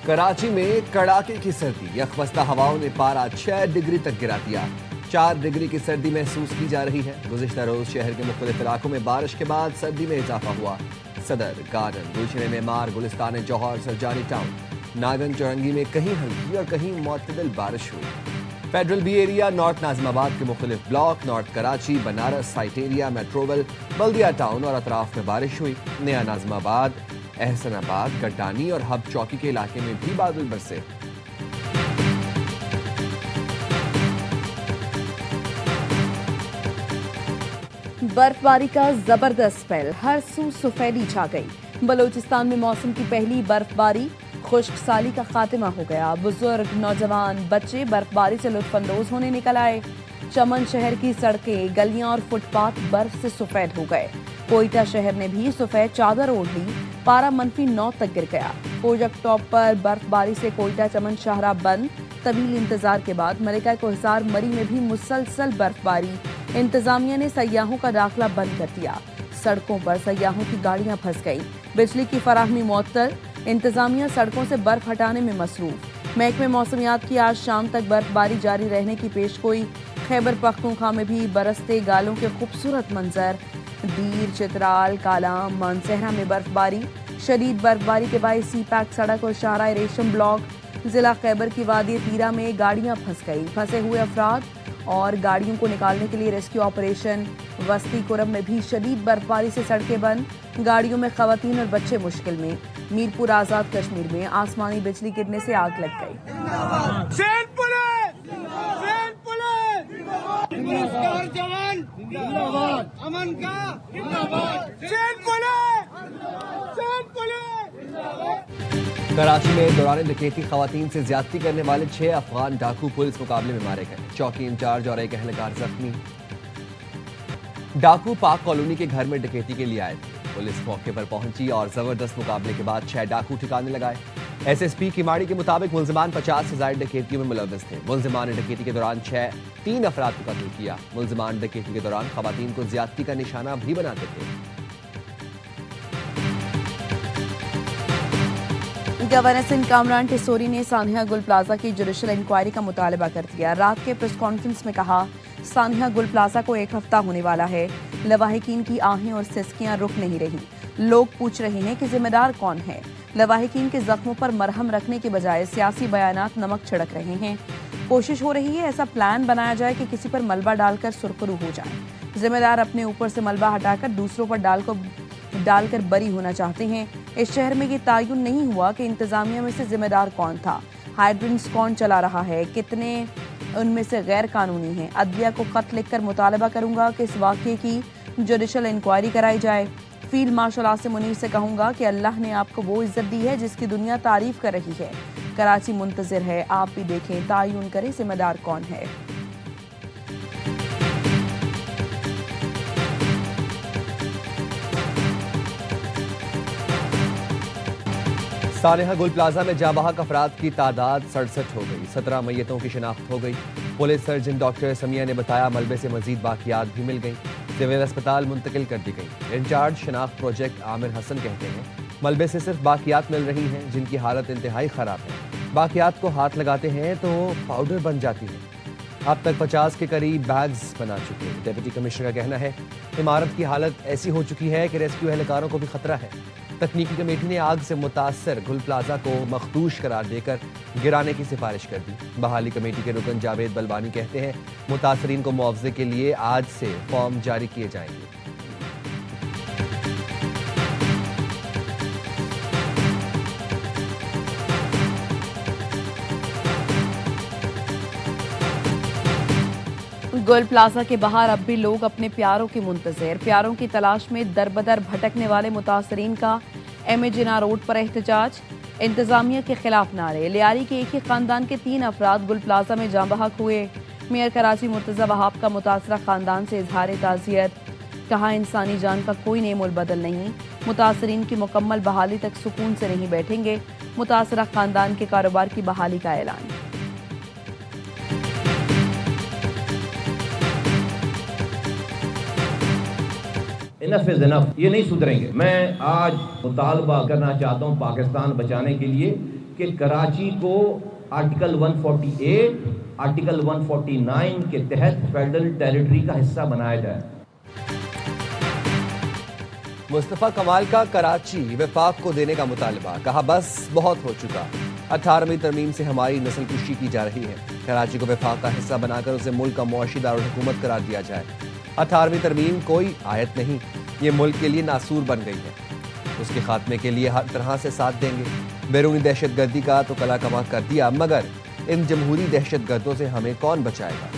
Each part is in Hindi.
कराची में कड़ाके की सर्दी, यकबस्ता हवाओं ने पारा 6 डिग्री तक गिरा दिया। 4 डिग्री की सर्दी महसूस की जा रही है। गुज़िश्ता रोज शहर के मुख्तलिफ इलाकों में बारिश के बाद सर्दी में इजाफा हुआ। सदर, गार्डन, गुलशन मेमार, गुलिस्तान जौहर, सरजानी टाउन, नागन चौरंगी में कहीं हल्की और कहीं मुअत्तदिल बारिश हुई। Federal B Area, North Nazimabad के मुख्तलिफ block, North Karachi, Banaras, Site Area, Metroville, Baldia Town और अतराफ में बारिश हुई। नया नाज़िमाबाद, एहसनाबाद, गड्डानी और हब चौकी के इलाके में भी बादल बरसे। बर्फबारी का जबरदस्त स्पेल, हर सू सफेदी छा गई। बलूचिस्तान में मौसम की पहली बर्फबारी, खुश्क साली का खात्मा हो गया। बुजुर्ग, नौजवान, बच्चे बर्फबारी से लुत्फानंदोज होने निकल आए। चमन शहर की सड़कें, गलियां और फुटपाथ बर्फ से सफेद हो गए। कोयटा शहर ने भी सफेद चादर ओढ़ ली, पारा -9 तक गिर गया। प्रोजेक्ट टॉप पर बर्फबारी से कोयटा चमन शाहरा बंद। तवील इंतजार के बाद मलिका को हिसार मरी में भी मुसलसल बर्फबारी। इंतजामिया ने सयाहों का दाखिला बंद कर दिया। सड़कों पर सयाहों की गाड़ियां फंस गई। बिजली की फराहमी मुअत्तल, इंतजामिया सड़कों से बर्फ हटाने में मसरूफ। महकमे मौसमियात की आज शाम तक बर्फबारी जारी रहने की पेशगोई। खैबर पख्तूनख्वा में भी बरसते गालों के खूबसूरत मंजर। दीर, चित्राल, कालाम, मानसहरा में बर्फबारी। शदीद बर्फबारी के बाद सी पैक सड़क और शाहरा रेशम ब्लॉक। जिला खैबर की वादी तीरा में गाड़ियां फंस गई। फंसे हुए अफराद और गाड़ियों को निकालने के लिए रेस्क्यू ऑपरेशन। वस्ती कुरब में भी शदीद बर्फबारी से सड़कें बंद। गाड़ियों में खवातीन और बच्चे मुश्किल में। मीरपुर आजाद कश्मीर में आसमानी बिजली गिरने से आग लग गई। अमन का कराची में दौरान डकैती खवातीन से ज्यादती करने वाले 6 अफगान डाकू पुलिस मुकाबले में मारे गए। चौकी इंचार्ज और एक अहलकार जख्मी। डाकू पाक कॉलोनी के घर में डकैती के लिए आए थे। पुलिस मौके पर पहुंची और जबरदस्त मुकाबले के बाद 6 डाकू ठिकाने लगाए। एसएसपी किमाड़ी के मुताबिक मुलजिमान 50 से ज्यादा डकैतियों में मुलव्वस थे। मुलजिमान ने डकैती के दौरान 3 अफराद को कत्ल किया। मुलजिमान डकैती के दौरान खवातीन को ज्यादती का निशाना भी बनाते थे। गवर्नर सिंध कामरान टिसोरी ने सानिया गुल प्लाजा की जुडिशल इंक्वायरी का मुतालबा कर दिया। रात के प्रेस कॉन्फ्रेंस में कहा, सानिया गुल प्लाजा को 1 हफ्ता होने वाला है। लवाहिकीन की आहें और सिसकियां रुक नहीं रही। लोग पूछ रहे हैं कि जिम्मेदार कौन है। लवाहिकीन के जख्मों पर मरहम रखने के बजाय सियासी बयानात नमक छिड़क रहे हैं। कोशिश हो रही है ऐसा प्लान बनाया जाए कि किसी पर मलबा डालकर सुरखरू हो जाए। जिम्मेदार अपने ऊपर से मलबा हटाकर दूसरों पर डालकर बरी होना चाहते हैं। इस शहर में ये तायुन नहीं हुआ कि इंतजामिया में से जिम्मेदार कौन था, हाइड्रेंट्स कौन चला रहा है, कितने उनमें से गैर कानूनी हैं। अदलिया को खत लिखकर मुतालबा करूंगा कि इस वाक़े की जुडिशल इंक्वायरी कराई जाए। फील्ड मार्शल आसिम मुनीर से कहूंगा कि अल्लाह ने आपको वो इज्जत दी है जिसकी दुनिया तारीफ कर रही है। कराची मुंतजिर है, आप भी देखें, तायुन करें जिम्मेदार कौन है। सानिया गुल प्लाजा में जाबाहक अफराद की तादाद 67 हो गई। 17 मैयतों की शिनाख्त हो गई। पुलिस सर्जन डॉक्टर समिया ने बताया, मलबे से मजीद बाकियात भी मिल गई। सिविल अस्पताल मुंतकिल कर दी गई। इंचार्ज शनाख्त प्रोजेक्ट आमिर हसन कहते हैं, मलबे से सिर्फ बाकियात मिल रही हैं जिनकी हालत इंतहाई खराब है। बाकियात को हाथ लगाते हैं तो पाउडर बन जाती है। अब तक 50 के करीब बैग्स बना चुके हैं। डिप्टी कमिश्नर का कहना है, इमारत की हालत ऐसी हो चुकी है कि रेस्क्यू एहलकारों को भी खतरा है। तकनीकी कमेटी ने आग से मुतासर गुल प्लाजा को मखदूश करार देकर गिराने की सिफारिश कर दी। बहाली कमेटी के रुकन जावेद बलबानी कहते हैं, मुतासरीन को मुआवजे के लिए आज से फॉर्म जारी किए जाएंगे। गुल प्लाजा के बाहर अब भी लोग अपने प्यारों के मुंतज़िर। प्यारों की तलाश में दरबदर भटकने वाले मुतासरीन का एम ए जिना रोड पर एहतजाज। इंतजामिया के खिलाफ नारे। लियारी के एक ही खानदान के 3 अफराद गुल प्लाजा में जाँ बहक हुए। मेयर कराची मुर्तज़ा वहाब का मुतासरा खानदान से इजहार ताज़ियत। कहा, इंसानी जान का कोई नेमोल बदल नहीं। मुतासरीन की मुकम्मल बहाली तक सुकून से नहीं बैठेंगे। मुतासरा खानदान के कारोबार की बहाली का ऐलान। इनफ इज इनफ, ये नहीं सुधरेंगे। मैं आज मुतालबा करना चाहता हूँ पाकिस्तान बचाने के लिए कि कराची को आर्टिकल 148, आर्टिकल 149 के तहत फेडरल टेरिटरी का हिस्सा बनाया जाए। मुस्तफ़ा कमाल का कराची वफाक को देने का मुतालबा, कहा बस बहुत हो चुका। 18वीं तरमीम से हमारी नस्ल कुशी की जा रही है। कराची को वफाक का हिस्सा बनाकर उसे मुल्क का मुआशी दारुल-हुकूमत करार दिया जाए। 18वीं तरमीम कोई आयत नहीं, ये मुल्क के लिए नासूर बन गई है। उसके खात्मे के लिए हर तरह से साथ देंगे। बैरूनी दहशतगर्दी का तो कला कमा कर दिया, मगर इन जमहूरी दहशतगर्दों से हमें कौन बचाएगा।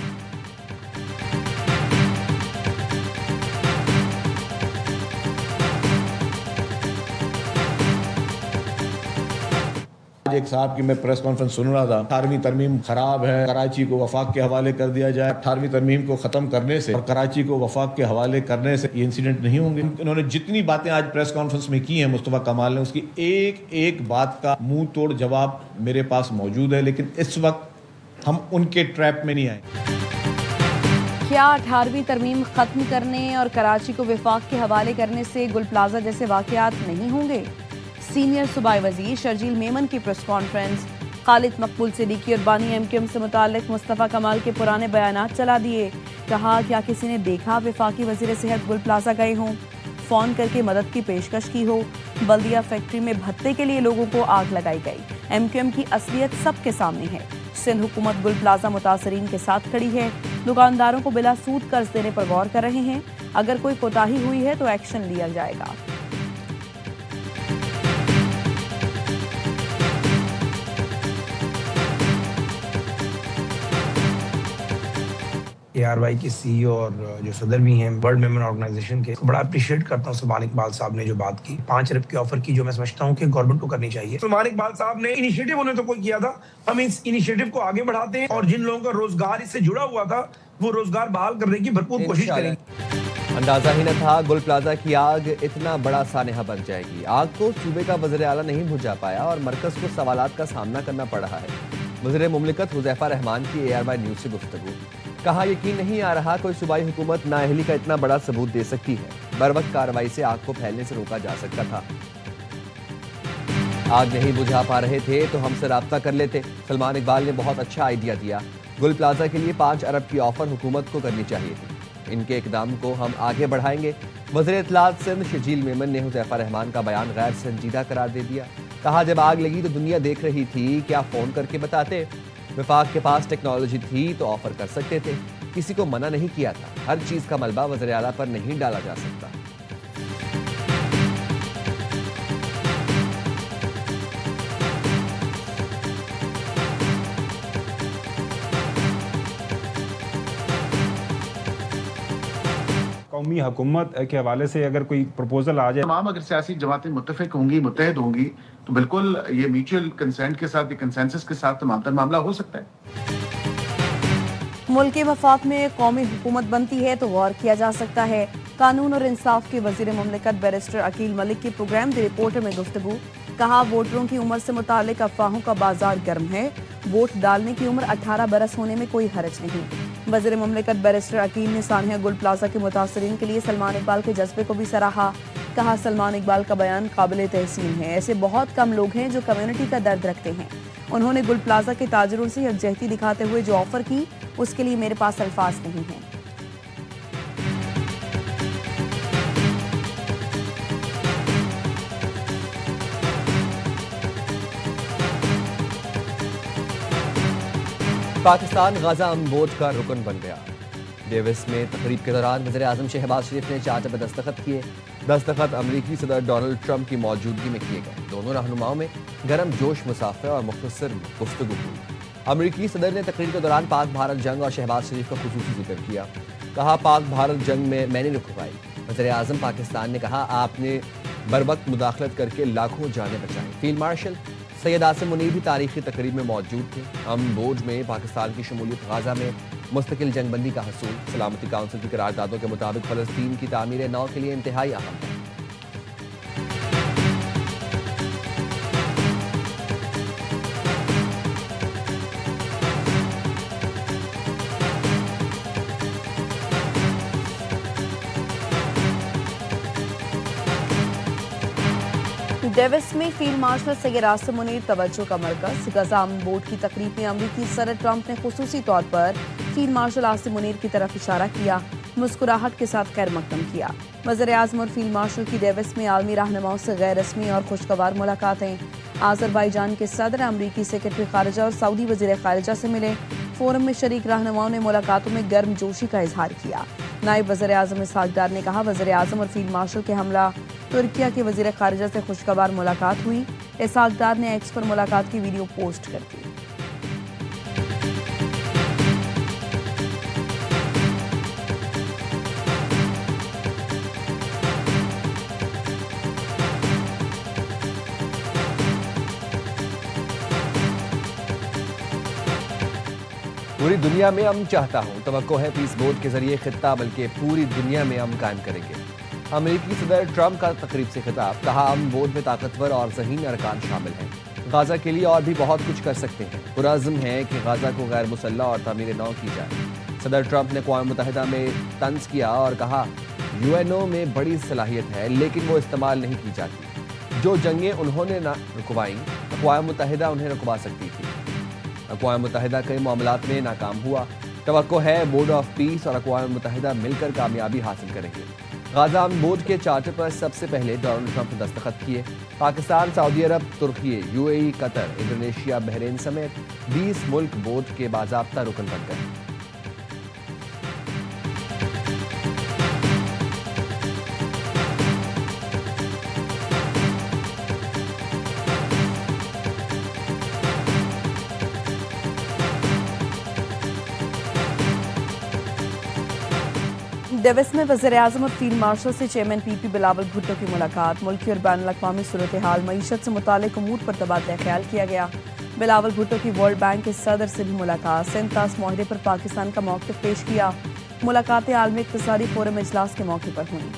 एक साहब की मैं प्रेस कॉन्फ्रेंस सुन रहा था, 18वीं तरमीम खराब है, कराची को वफाक के हवाले कर दिया जाए। 18वीं तरमीम को खत्म करने से और कराची को वफाक के हवाले करने से ये इंसिडेंट नहीं होंगे। इन्होंने जितनी बातें आज प्रेस कॉन्फ्रेंस में की हैं मुस्तफ़ा कमाल ने, उसकी एक एक बात का मुंह तोड़ जवाब मेरे पास मौजूद है, लेकिन इस वक्त हम उनके ट्रैप में नहीं आए। क्या 18वीं तरमीम खत्म करने और कराची को वफाक के हवाले करने से गुल प्लाजा जैसे वाकयात नहीं होंगे? सीनियर सूबाई वजीर शर्जील मेमन की प्रेस कॉन्फ्रेंस। खालिद मकबूल सिद्दीकी और बानी एमक्यूएम से मुताल्लिक मुस्तफ़ा कमाल के पुराने बयानात चला दिए। कहा, क्या किसी ने देखा वफाकी वजीर सेहत गुल प्लाजा गए हों, फ़ोन करके मदद की पेशकश की हो? बल्दिया फैक्ट्री में भत्ते के लिए लोगों को आग लगाई गई। एमक्यूएम की असलियत सबके सामने है। सिंध हुकूमत गुल प्लाजा मुतासरीन के साथ खड़ी है। दुकानदारों को बिला सूद कर्ज देने पर गौर कर रहे हैं। अगर कोई कोताही हुई है तो एक्शन लिया जाएगा। ARY के CEO और जो सदर भी हैं वर्ल्ड मेमोन ऑर्गेनाइजेशन के, बड़ा अप्रिशिएट करता हूँ सलमान इकबाल साहब ने जो बात की 5 अरब की ऑफर की, जो मैं समझता हूँ कि गवर्नमेंट को करनी चाहिए। सलमान इकबाल साहब ने इनिशिएटिव उन्होंने तो कोई किया था, हम इस इनिशिएटिव को आगे बढ़ाते हैं और जिन लोगों का रोजगार इससे जुड़ा हुआ था वो रोजगार बहाल करने की भरपूर कोशिश करेंगे। अंदाजा ही न था गुल प्लाजा की आग इतना बड़ा सानेहा बन जाएगी। आग को सूबे का वज़ीर आला नहीं बुझा पाया और मरकज को सवालात का सामना करना पड़ रहा है। वज़ीर मुमलिकत हुज़ैफा रहमान की ARY न्यूज़ से गुफ्तगू। कहा, यकीन नहीं आ रहा कोई सूबाई हुकूमत नाअहली का इतना बड़ा सबूत दे सकती है। बरवक्त कार्रवाई से आग को फैलने से रोका जा सकता था। आग नहीं बुझा पा रहे थे तो हमसे राब्ता कर लेते। सलमान इकबाल ने बहुत अच्छा आइडिया दिया। गुल प्लाजा के लिए 5 अरब की ऑफर हुकूमत को करनी चाहिए थी। इनके इकदाम को हम आगे बढ़ाएंगे। वज़ीर इत्तलात सिंध शर्जील मेमन ने हुज़ैफा रहमान का बयान गैर संजीदा करार दे दिया। कहा, जब आग लगी तो दुनिया देख रही थी, क्या फ़ोन करके बताते? वफाक के पास टेक्नोलॉजी थी तो ऑफर कर सकते थे, किसी को मना नहीं किया था। हर चीज़ का मलबा वज़ीर आला पर नहीं डाला जा सकता। कौमी हुकूमत के हवाले से अगर कोई प्रपोजल आ जाए, तमाम अगर सियासी जमातें मुत्तफिक होंगी, मुत्तहद होंगी, तो बिल्कुल ये म्यूचुअल कंसेंट के साथ, कंसेंसस के साथ तमाम मामला हो सकता है। मुल्क के वफाक में कौमी हुकूमत बनती है तो गौर किया जा सकता है। कानून और इंसाफ के वजीर मुमलिकत बैरिस्टर अकील मलिक की प्रोग्राम द रिपोर्टर में गुफ्तगू। कहा, वोटरों की उम्र से मुतालिक अफवाहों का बाजार गर्म है। वोट डालने की उम्र 18 बरस होने में कोई हरज नहीं। वजीर मुमलिकत बैरिस्टर अकील ने सानिया गुल प्लाजा के मुतासरीन के लिए सलमान इकबाल के जज्बे को भी सराहा। कहा, सलमान इकबाल का बयान काबिल तहसीन है। ऐसे बहुत कम लोग हैं जो कम्युनिटी का दर्द रखते हैं। उन्होंने गुल प्लाजा के ताजरों से यकजहती दिखाते हुए जो ऑफर की, उसके लिए मेरे पास अल्फाज नहीं हैं। पाकिस्तान गाजा अमन बोर्ड का रुकन बन गया। डेविस में तकरीब के दौरान वज़ीर आज़म शहबाज शरीफ ने चार्टर पर दस्तखत किए। दस्तखत अमरीकी सदर डोनाल्ड ट्रंप की मौजूदगी में किए गए। दोनों रहनुमाओं में गर्म जोश मुसाफिर और मुख्तसर गुफ्तगू हुई। अमरीकी सदर ने तकरीर के दौरान पाक भारत जंग और शहबाज शरीफ का खुसूसी जिक्र किया। कहा, पाक भारत जंग में मैंने रुकवाई। वज़ीर आज़म पाकिस्तान ने कहा, आपने बरवक्त मुदाखलत करके लाखों जानें बचाई। फील्ड मार्शल सैयद आसिम मुनीर भी तारीखी तकरीब में मौजूद थे। अमन बोर्ड में पाकिस्तान की शमूलियत गाजा में मुस्तकिल जंगबंदी का हसूल। सलामती काउंसिल की करारदादों के मुताबिक फ़लस्तीन की तामीर नौ के लिए इंतहाई अहम है। डेविस में फील्ड मार्शल सैयद आसिम मुनीर तवज्जो का मरकज। गजा अमन बोर्ड की तकरीब में अमरीकी सदर ट्रंप ने खुसूसी तौर पर फील्ड मार्शल आसिम मुनीर की तरफ इशारा किया, मुस्कुराहट के साथ खैर मकदम किया। वज़ीर-ए-आज़म और फील्ड मार्शल की डेविस में आलमी रहनुमाओं से गैर रस्मी और खुशगवार मुलाकातें। आज़रबाईजान के सदर, अमरीकी सेक्रेटरी खारिजा और सऊदी वज़ीर खारिजा से मिले। फोरम में शरीक रहनुमाओं ने मुलाकातों में गर्मजोशी का इजहार किया। नायब वज़ीर-ए-आज़म इसहाक डार ने कहा, वज़ीर-ए-आज़म और फील्ड मार्शल के हमला तुर्किया के वज़ीर खारिजा से खुशगवार मुलाकात हुई। इसहाक डार ने एक्स पर मुलाकात की वीडियो पोस्ट कर दी। पूरी दुनिया में अमन चाहता हूं, तवक्को है पीस बोर्ड के जरिए खित्ता बल्कि पूरी दुनिया में अमन कायम करेंगे। अमेरिकी सदर ट्रंप का तकरीब से खिताब, कहा अमन बोर्ड में ताकतवर और ज़हीन अरकान शामिल हैं। गाजा के लिए और भी बहुत कुछ कर सकते हैं। पुरअज़्म है कि गाजा को गैर मुसल्लह और तामीर नौ की जाए। सदर ट्रंप ने अक़वाम मुत्तहिदा में तंज किया और कहा यूएनओ में बड़ी सलाहियत है लेकिन वो इस्तेमाल नहीं की जाती। जो जंगें उन्होंने ना रुकवाईं, अक़वाम मुत्तहिदा उन्हें रुकवा सकती थी। अक़वाम मुत्तहिदा कई मामलात में नाकाम हुआ। तवक्को है बोर्ड ऑफ पीस और अक़वाम मुत्तहिदा मिलकर कामयाबी हासिल करेंगे। गाजा अमन बोर्ड के चार्टर पर सबसे पहले डोनाल्ड ट्रंप ने दस्तखत किए। पाकिस्तान, सऊदी अरब, तुर्की, यूएई, कतर, इंडोनेशिया, बहरीन समेत 20 मुल्क बोर्ड के बाज़ाब्ता रुकन बन गए। डेविस में वज़ीर-ए-आज़म और फील्ड मार्शल से चेयरमैन पीपी बिलावल भुट्टो की मुलाकात। मुल्की और बैनुल अक़वामी सूरत हाल, मईशत से मुतालिक उमूर पर तबादला ख्याल किया गया। बिलावल भुट्टो की वर्ल्ड बैंक के सदर से भी मुलाकात। सेंतास मुआहदे पर पाकिस्तान का मौक़िफ़ पेश किया। मुलाकातें आलमी इक़्तिसादी फोरम इजलास के मौके पर हुई।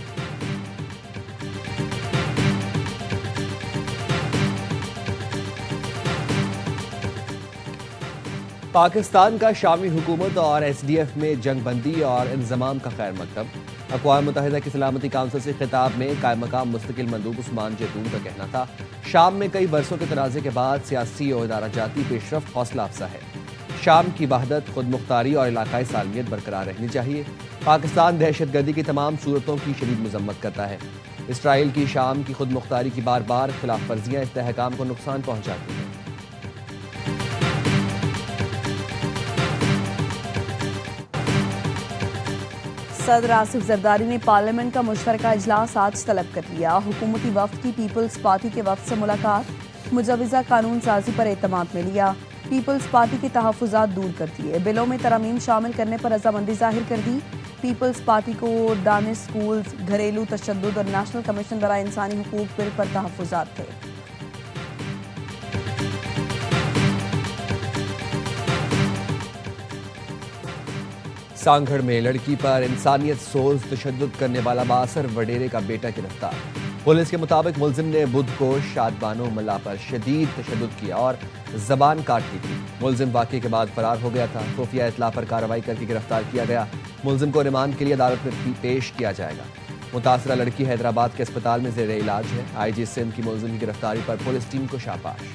पाकिस्तान का शामी हुकूमत और SDF में जंगबंदी और इंतज़ाम का खैर मकदम। अक़वाम मुत्तहिदा की सलामती काउंसिल से खिताब में कायम मकाम मुस्तकिल मंदूब उस्मान जैतून का कहना था, शाम में कई बरसों के तनाज़े के बाद सियासी और इदारा जाती पेशरफ्त हौसला अफजा है। शाम की वहदत, खुद मुख्तारी और इलाकाई सालमियत बरकरार रहनी चाहिए। पाकिस्तान दहशतगर्दी की तमाम सूरतों की शदीद मजम्मत करता है। इसराइल की शाम की खुद मुख्तारी की बार बार खिलाफ वर्जियाँ इस्तेहकाम को नुकसान पहुँचाती हैं। सदर आसिफ जरदारी ने पार्लियामेंट का मुश्तरका इजलास आज तलब कर लिया। हुकूमती वफ्द की पीपल्स पार्टी के वफ्द से मुलाकात। मुजवज़ा कानून साजी पर एतमाद में लिया। पीपल्स पार्टी के तहफ़्फ़ुज़ात दूर कर दिए। बिलों में तरमीम शामिल करने पर रजामंदी जाहिर कर दी। पीपल्स पार्टी को दानिश स्कूल्स, घरेलू तशद्दुद और नेशनल कमीशन बराए इंसानी हुकूक बिल पर तहफ़्फ़ुज़ात थे। सांगड़ में लड़की पर इंसानियत सोज तशद्दुद करने वाला बासर वडेरे का बेटा गिरफ्तार। पुलिस के मुताबिक मुलजिम ने बुध को शादबानो मल्ला पर शदीद तशद्दुद किया और जबान काट ली थी। मुलजिम वाक़े के बाद फरार हो गया था। खुफिया इत्तला पर कार्रवाई करके गिरफ्तार किया गया। मुलजिम को रिमांड के लिए अदालत में पेश किया जाएगा। मुतासरा लड़की हैदराबाद के अस्पताल में ज़ेर इलाज है। IG सिंध की मुलजिम की गिरफ्तारी पर पुलिस टीम को शाबाश।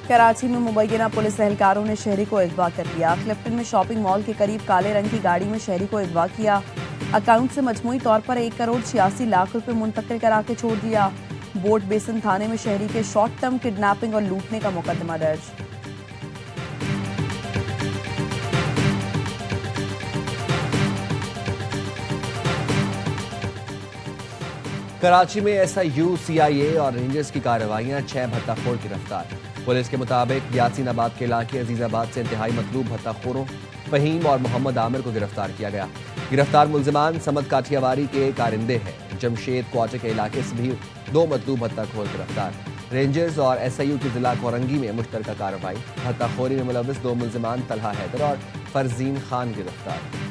कराची में मुबैना पुलिस एहलकारों ने शहरी को अगवा कर लिया। क्लिफ्टन में शॉपिंग मॉल के करीब काले रंग की गाड़ी में शहरी को अगवा किया। अकाउंट से मजमूई तौर पर 1 करोड़ 86 लाख रुपए मुंतकिल करा के छोड़ दिया। बोट बेसन थाने में शहरी के शॉर्ट टर्म किडनैपिंग और लूटने का मुकदमा दर्ज। कराची में SIU, CIA और रेंजर्स की कार्रवाइयां, 6 भत्ताखोर गिरफ्तार। पुलिस के मुताबिक यासीनाबाद के इलाके अजीजाबाद से इंतहाई मतलूब भत्ताखोरों फहीम और मोहम्मद आमिर को गिरफ्तार किया गया। गिरफ्तार मुलजिमान समद काठियावारी के कारिंदे हैं। जमशेद क्वार्टर के इलाके से भी 2 मतलूब भत्ताखोर गिरफ्तार। रेंजर्स और SIU की जिला कोरंगी में मुश्तरका कार्रवाई। भत्ताखोरी में मुलविस 2 मुलजिमान तलहा हैदर और फरजीन खान गिरफ्तार।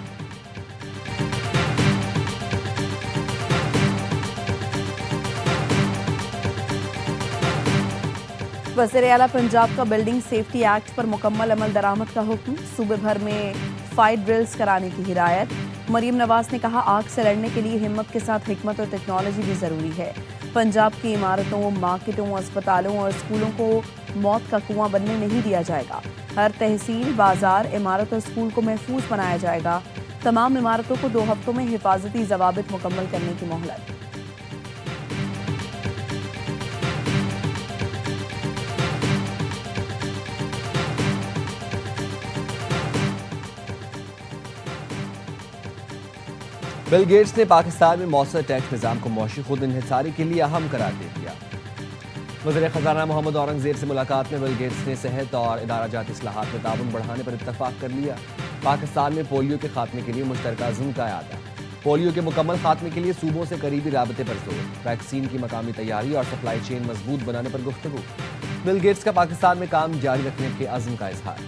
वज़ीर आला पंजाब का बिल्डिंग सेफ्टी एक्ट पर मुकम्मल अमल दरामद का हुक्म। सूबे भर में फाइट ड्रिल्स कराने की हिदायत। मरियम नवाज ने कहा, आग से लड़ने के लिए हिम्मत के साथ हिकमत और टेक्नोलॉजी भी जरूरी है। पंजाब की इमारतों, मार्केटों, अस्पतालों और स्कूलों को मौत का कुआं बनने नहीं दिया जाएगा। हर तहसील, बाजार, इमारत और स्कूल को महफूज बनाया जाएगा। तमाम इमारतों को 2 हफ्तों में हिफाजती जवाबित मुकम्मल करने की मोहलत। बिल गेट्स ने पाकिस्तान में मौसर टैक्स निज़ाम को मौशी खुद इन्हिसारी के लिए अहम करार दे दिया। वज़ीर ख़ज़ाना मोहम्मद औरंगज़ेब से मुलाकात में बिल गेट्स ने सेहत और इदारा जाती इस्लाहात में ताउन बढ़ाने पर इत्तफाक कर लिया। पाकिस्तान में पोलियो के खात्मे के लिए मुश्तरका अज़्म का इरादा। पोलियो के मुकम्मल खात्मे के लिए सूबों से करीबी राबते पर जोर। वैक्सीन की मकामी तैयारी और सप्लाई चेन मजबूत बनाने पर गुफ्तगू। बिल गेट्स का पाकिस्तान में काम जारी रखने के अज़्म का इजहार।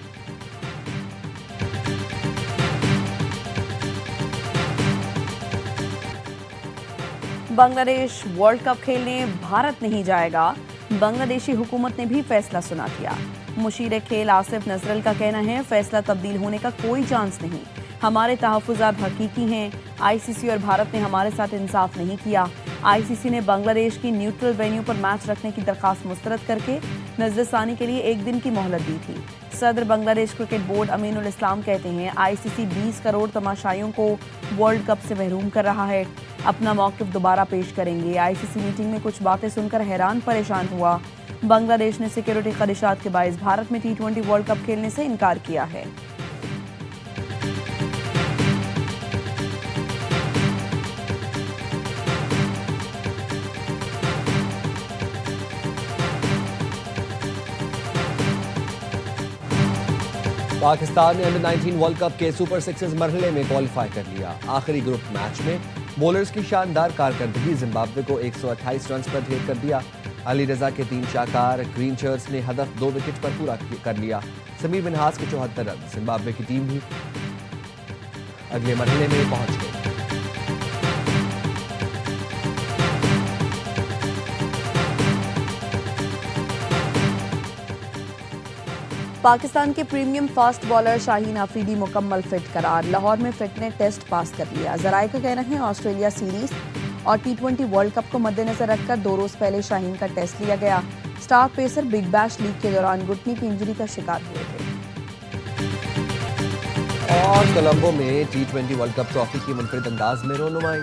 बांग्लादेश वर्ल्ड कप खेलने भारत नहीं जाएगा। बांग्लादेशी हुकूमत ने भी फैसला सुना दिया। मुशीर खेल आसिफ नजरल का कहना है, फैसला तब्दील होने का कोई चांस नहीं। हमारे तहफ़्फ़ुज़ात हकीकी हैं। आईसीसी और भारत ने हमारे साथ इंसाफ नहीं किया। आईसीसी ने बांग्लादेश की न्यूट्रल वेन्यू पर मैच रखने की दरखास्त मुस्तरद करके नज़रसानी के लिए 1 दिन की मोहलत दी थी। सदर बांग्लादेश क्रिकेट बोर्ड अमीनुल इस्लाम कहते हैं, आईसीसी 20 करोड़ तमाशाइयों को वर्ल्ड कप से महरूम कर रहा है। अपना मौक़िफ़ दोबारा पेश करेंगे। आईसीसी मीटिंग में कुछ बातें सुनकर हैरान परेशान हुआ। बांग्लादेश ने सिक्योरिटी खदशात के बायस भारत में T20 वर्ल्ड कप खेलने से इनकार किया है। पाकिस्तान ने अंडर 19 वर्ल्ड कप के सुपर 6 मरहले में क्वालिफाई कर लिया। आखिरी ग्रुप मैच में बॉलर्स की शानदार कारकर्दगी जिम्बाब्वे को 128 रन पर ढेर कर दिया। अली रजा के 3 शाकार, ग्रीन शर्ट्स ने हदफ 2 विकेट पर पूरा कर लिया। समीर मिन्हास के 74 रन। जिम्बाब्वे की टीम भी अगले मरहले में पहुंच गई। पाकिस्तान के premium fast bowler Shaheen Afridi मुकम्मल फिट करार। लाहौर में फिटनेस टेस्ट पास कर लिया। जराये का कहना है, ऑस्ट्रेलिया सीरीज और T20 वर्ल्ड कप को मद्देनजर रखकर 2 रोज पहले शाहीन का टेस्ट लिया गया। Star pacer big bash league के दौरान घुटने की इंजरी का शिकार हुए थे। और कोलंबो में T20 वर्ल्ड कप ट्रॉफी की मुनफरिद अंदाज में रोनुमाई।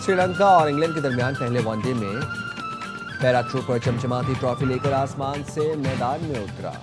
श्रीलंका और इंग्लैंड के दरमियान पहले वनडे में पैराट्रूपर चमचमाती ट्रॉफी लेकर आसमान से मैदान में उतरा।